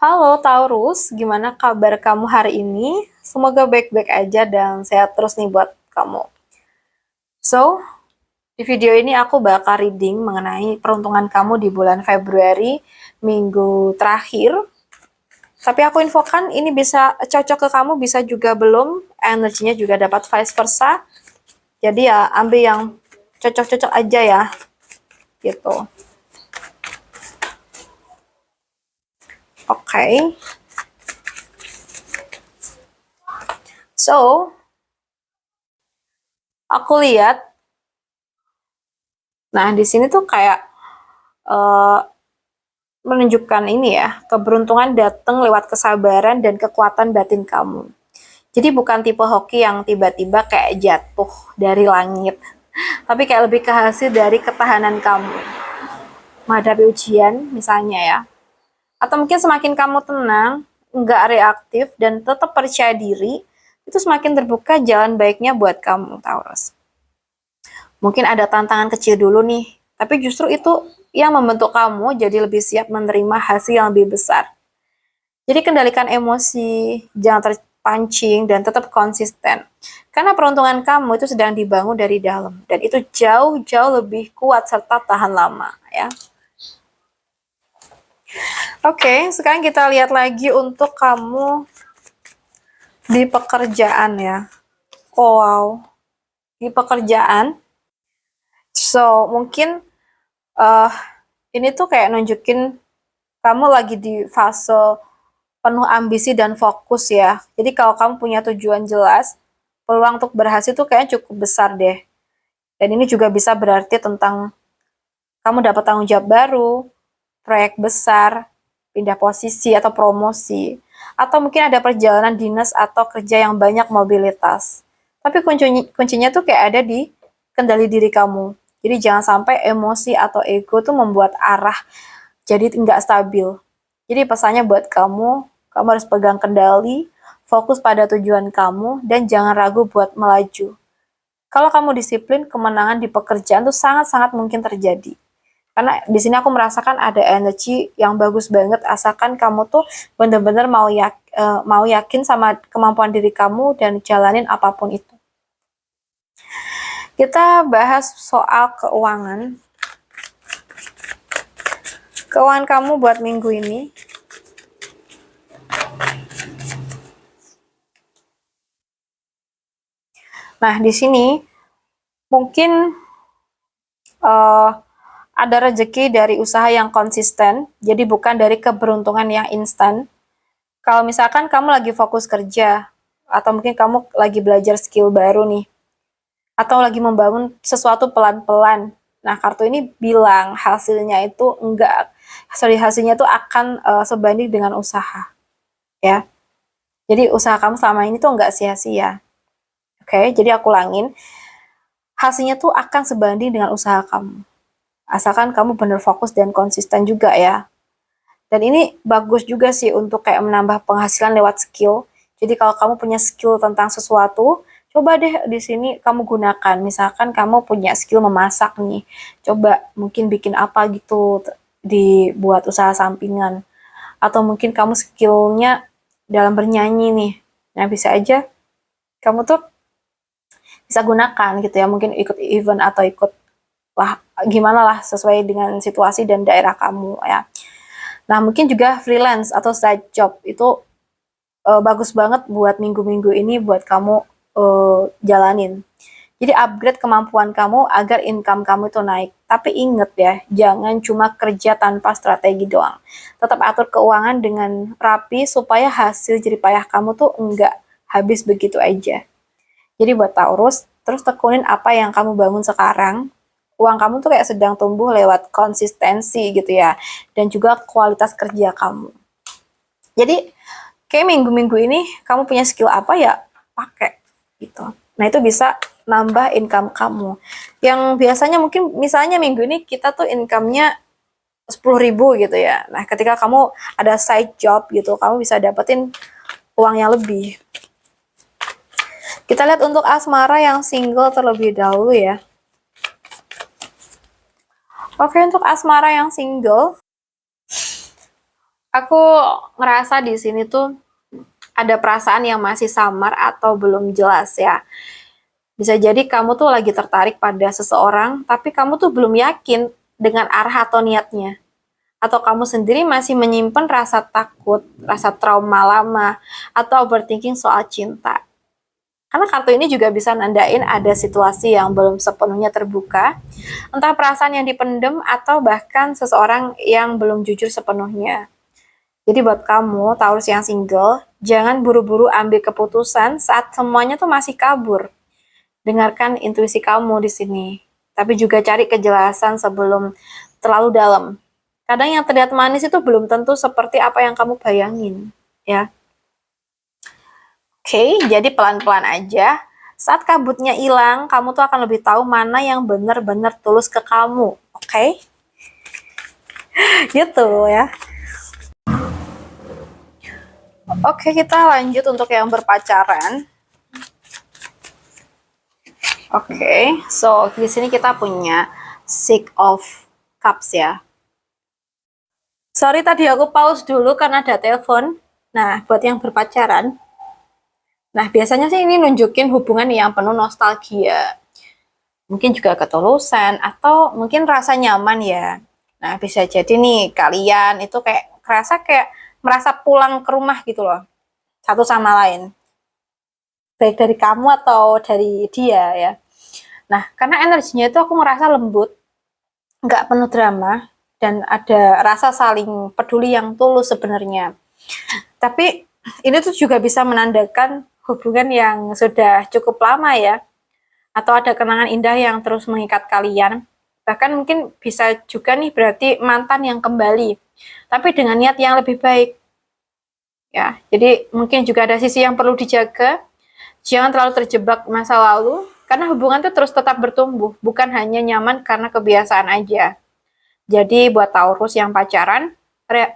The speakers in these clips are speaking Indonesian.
Halo Taurus, gimana kabar kamu hari ini? Semoga baik-baik aja dan sehat terus nih buat kamu. So, di video ini aku bakal reading mengenai peruntungan kamu di bulan Februari, minggu terakhir. Tapi aku infokan ini bisa cocok ke kamu, bisa juga belum, energinya juga dapat vice versa. Jadi ya ambil yang cocok-cocok aja ya, gitu. Oke. So, aku lihat, nah di sini tuh kayak eh, menunjukkan ini ya, keberuntungan datang lewat kesabaran dan kekuatan batin kamu. Jadi bukan tipe hoki yang tiba-tiba kayak jatuh dari langit, tapi kayak lebih ke hasil dari ketahanan kamu menghadapi ujian misalnya ya. Atau mungkin semakin kamu tenang, nggak reaktif, dan tetap percaya diri, itu semakin terbuka jalan baiknya buat kamu, Taurus. Mungkin ada tantangan kecil dulu nih, tapi justru itu yang membentuk kamu jadi lebih siap menerima hasil yang lebih besar. Jadi kendalikan emosi, jangan terpancing, dan tetap konsisten. Karena peruntungan kamu itu sedang dibangun dari dalam, dan itu jauh-jauh lebih kuat serta tahan lama, ya. Oke, sekarang kita lihat lagi untuk kamu di pekerjaan ya. Oh, wow, di pekerjaan. So, mungkin uh, ini tuh kayak nunjukin kamu lagi di fase penuh ambisi dan fokus ya. Jadi kalau kamu punya tujuan jelas, peluang untuk berhasil tuh kayaknya cukup besar deh. Dan ini juga bisa berarti tentang kamu dapat tanggung jawab baru, proyek besar, pindah posisi atau promosi, atau mungkin ada perjalanan dinas atau kerja yang banyak mobilitas. Tapi kuncinya tuh kayak ada di kendali diri kamu. Jadi jangan sampai emosi atau ego tuh membuat arah jadi nggak stabil. Jadi pesannya buat kamu harus pegang kendali, fokus pada tujuan kamu, dan jangan ragu buat melaju. Kalau kamu disiplin, kemenangan di pekerjaan tuh sangat-sangat mungkin terjadi. Karena di sini aku merasakan ada energi yang bagus banget, asalkan kamu tuh bener-bener mau yakin sama kemampuan diri kamu dan jalanin apapun itu. Kita bahas soal keuangan. Keuangan kamu buat minggu ini. Nah, di sini mungkin ada rezeki dari usaha yang konsisten, jadi bukan dari keberuntungan yang instan. Kalau misalkan kamu lagi fokus kerja, atau mungkin kamu lagi belajar skill baru nih, atau lagi membangun sesuatu pelan-pelan. Nah, kartu ini bilang hasilnya itu akan sebanding dengan usaha, ya. Jadi usaha kamu selama ini tuh nggak sia-sia. Oke, jadi aku ulangin, hasilnya tuh akan sebanding dengan usaha kamu. Asalkan kamu bener fokus dan konsisten juga ya. Dan ini bagus juga sih untuk kayak menambah penghasilan lewat skill. Jadi kalau kamu punya skill tentang sesuatu, coba deh di sini kamu gunakan. Misalkan kamu punya skill memasak nih, coba mungkin bikin apa gitu dibuat usaha sampingan. Atau mungkin kamu skillnya dalam bernyanyi nih. Nah bisa aja kamu tuh bisa gunakan gitu ya. Mungkin ikut event atau ikut lah gimana lah sesuai dengan situasi dan daerah kamu ya. Nah, mungkin juga freelance atau side job itu bagus banget buat minggu-minggu ini buat kamu jalanin. Jadi upgrade kemampuan kamu agar income kamu itu naik. Tapi inget ya, jangan cuma kerja tanpa strategi doang. Tetap atur keuangan dengan rapi supaya hasil jeripayah kamu tuh enggak habis begitu aja. Jadi buat Taurus, terus tekunin apa yang kamu bangun sekarang. Uang kamu tuh kayak sedang tumbuh lewat konsistensi gitu ya. Dan juga kualitas kerja kamu. Jadi kayak minggu-minggu ini kamu punya skill apa ya pakai gitu. Nah itu bisa nambah income kamu. Yang biasanya mungkin misalnya minggu ini kita tuh income-nya 10.000 gitu ya. Nah ketika kamu ada side job gitu, kamu bisa dapetin uang yang lebih. Kita lihat untuk asmara yang single terlebih dahulu ya. Oke, untuk asmara yang single, Aku ngerasa di sini tuh ada perasaan yang masih samar atau belum jelas ya. Bisa jadi kamu tuh lagi tertarik pada seseorang, tapi kamu tuh belum yakin dengan arah atau niatnya. Atau kamu sendiri masih menyimpan rasa takut, rasa trauma lama, atau overthinking soal cinta. Karena kartu ini juga bisa nandain ada situasi yang belum sepenuhnya terbuka, entah perasaan yang dipendem atau bahkan seseorang yang belum jujur sepenuhnya. Jadi buat kamu, Taurus yang single, jangan buru-buru ambil keputusan saat semuanya tuh masih kabur. Dengarkan intuisi kamu di sini, tapi juga cari kejelasan sebelum terlalu dalam. Kadang yang terlihat manis itu belum tentu seperti apa yang kamu bayangin, ya. Oke, jadi pelan-pelan aja. Saat kabutnya hilang, kamu tuh akan lebih tahu mana yang benar-benar tulus ke kamu, oke? Gitu ya. Oke, kita lanjut untuk yang berpacaran. Oke, so di sini kita punya Six of Cups ya. Sorry tadi aku pause dulu karena ada telepon. Nah, buat yang berpacaran, nah biasanya sih ini nunjukin hubungan yang penuh nostalgia. Mungkin juga ketulusan atau mungkin rasa nyaman ya. Nah, bisa jadi nih kalian itu kayak merasa pulang ke rumah gitu loh. Satu sama lain. Baik dari kamu atau dari dia ya. Nah, karena energinya itu aku merasa lembut, nggak penuh drama, dan ada rasa saling peduli yang tulus sebenarnya. Tapi ini tuh juga bisa menandakan hubungan yang sudah cukup lama ya, atau ada kenangan indah yang terus mengikat kalian. Bahkan mungkin bisa juga nih berarti mantan yang kembali, tapi dengan niat yang lebih baik. Ya, jadi mungkin juga ada sisi yang perlu dijaga. Jangan terlalu terjebak masa lalu, karena hubungan itu terus tetap bertumbuh, bukan hanya nyaman karena kebiasaan aja. Jadi buat Taurus yang pacaran,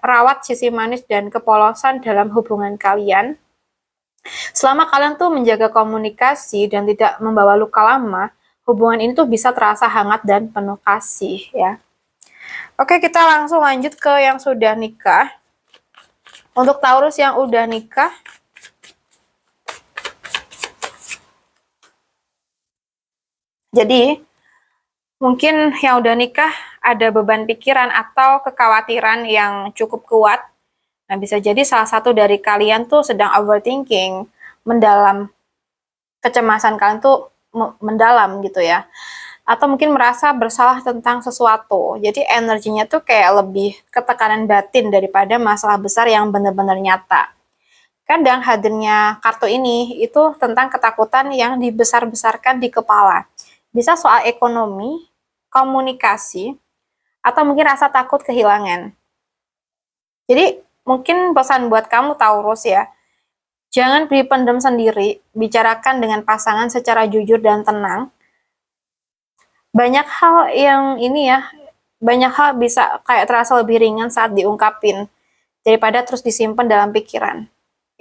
rawat sisi manis dan kepolosan dalam hubungan kalian. Selama kalian tuh menjaga komunikasi dan tidak membawa luka lama, hubungan ini tuh bisa terasa hangat dan penuh kasih ya. Oke, kita langsung lanjut ke yang sudah nikah. Untuk Taurus yang udah nikah, jadi mungkin yang udah nikah ada beban pikiran atau kekhawatiran yang cukup kuat. Nah, bisa jadi salah satu dari kalian tuh sedang overthinking, mendalam, kecemasan kalian tuh mendalam gitu ya. Atau mungkin merasa bersalah tentang sesuatu. Jadi energinya tuh kayak lebih ketekanan batin daripada masalah besar yang benar-benar nyata. Kadang hadirnya kartu ini itu tentang ketakutan yang dibesar-besarkan di kepala. Bisa soal ekonomi, komunikasi, atau mungkin rasa takut kehilangan. Jadi mungkin pesan buat kamu Taurus ya, jangan dipendam sendiri, bicarakan dengan pasangan secara jujur dan tenang. Banyak hal yang ini ya, banyak hal bisa kayak terasa lebih ringan saat diungkapin daripada terus disimpan dalam pikiran.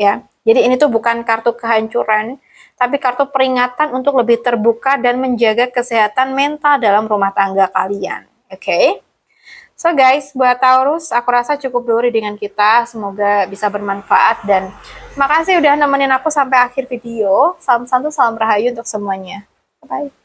Ya, jadi ini tuh bukan kartu kehancuran, tapi kartu peringatan untuk lebih terbuka dan menjaga kesehatan mental dalam rumah tangga kalian. Oke? So guys, buat Taurus, aku rasa cukup dulu dengan kita. Semoga bisa bermanfaat dan makasih udah nemenin aku sampai akhir video. Salam santu, salam rahayu untuk semuanya. Bye.